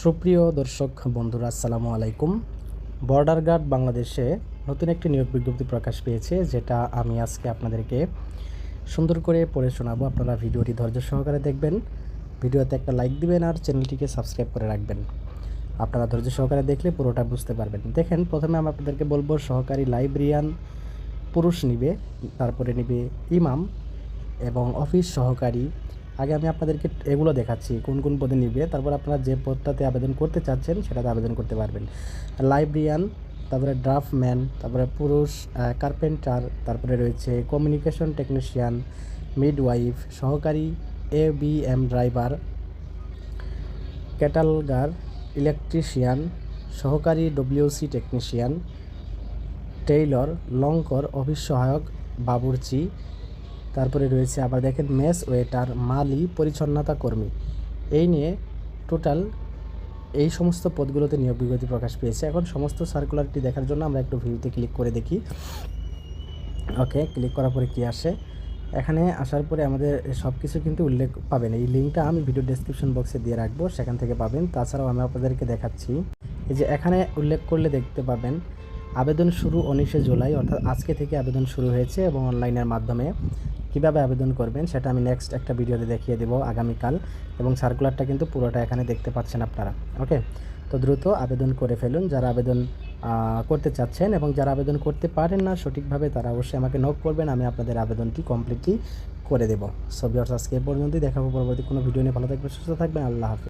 সুপ্রিয় দর্শক বন্ধুরা, আসসালামু আলাইকুম। বর্ডার গার্ড বাংলাদেশে নতুন একটি নিয়োগ বিজ্ঞপ্তি প্রকাশ পেয়েছে, যেটা আমি আজকে আপনাদেরকে সুন্দর করে পড়ে শোনাবো। আপনারা ভিডিওটি ধৈর্য সহকারে দেখবেন, ভিডিওতে একটা লাইক দিবেন আর চ্যানেলটিকে সাবস্ক্রাইব করে রাখবেন। আপনারা ধৈর্য সহকারে দেখলে পুরোটা বুঝতে পারবেন। দেখেন, প্রথমে আমি আপনাদেরকে বলবো সহকারী লাইব্রেরিয়ান পুরুষ নিবে, তারপরে নিবে ইমাম এবং অফিস সহকারী। আগে আমি আপনাদেরকে এগুলো দেখাচ্ছি কোন কোন পদে নিবে, তারপর আপনারা যে পদটাতে আবেদন করতে চাচ্ছেন সেটাতে আবেদন করতে পারবেন। লাইব্রেরিয়ান, তারপরে ড্রাফটম্যান, তারপরে পুরুষ কার্পেন্টার, তারপরে রয়েছে কমিউনিকেশন টেকনিশিয়ান, মিডওয়াইফ, সহকারী ABM ড্রাইভার, ক্যাটালগার, ইলেকট্রিশিয়ান, সহকারী WC টেকনিশিয়ান, টেইলর, লঙ্কর, অফিস সহায়ক, বাবুর্চি। তারপরে রয়েছে আবার দেখেন মেস ওয়েটার, মালি, পরিচ্ছন্নতা কর্মী। এই নিয়ে টোটাল এই সমস্ত পদগুলোতে নিয়োগ বিজ্ঞপ্তি প্রকাশ পেয়েছে। এখন সমস্ত সার্কুলারটি দেখার জন্য আমরা একটু ভিউতে ক্লিক করে দেখি। ওকে, ক্লিক করার পরে কি আসে, এখানে আসার পরে আমাদের সব কিছু কিন্তু উল্লেখ পাবেন। এই লিঙ্কটা আমি ভিডিও ডেসক্রিপশন বক্সে দিয়ে রাখবো, সেখান থেকে পাবেন। তাছাড়াও আমি আপনাদেরকে দেখাচ্ছি, এই যে এখানে উল্লেখ করলে দেখতে পাবেন আবেদন শুরু 19শে জুলাই, অর্থাৎ আজকে থেকে আবেদন শুরু হয়েছে এবং অনলাইনের মাধ্যমে কিভাবে আবেদন করবেন সেটা আমি নেক্সট একটা ভিডিওতে দেখিয়ে দেবো আগামীকাল। এবং সার্কুলারটা কিন্তু পুরোটা এখানে দেখতে পাচ্ছেন আপনারা। ওকে, তো দ্রুত আবেদন করে ফেলুন যারা আবেদন করতে চাচ্ছেন, এবং যারা আবেদন করতে পারেন না সঠিকভাবে তারা অবশ্যই আমাকে নক করবেন, আমি আপনাদের আবেদনটি কমপ্লিটলি করে দেবো। সো ভিউয়ার্স, আজকে এ পর্যন্তই, দেখাবো পরবর্তী কোনো ভিডিও নিয়ে। ভালো থাকবেন, সুস্থ থাকবেন, আল্লাহ হাফেজ।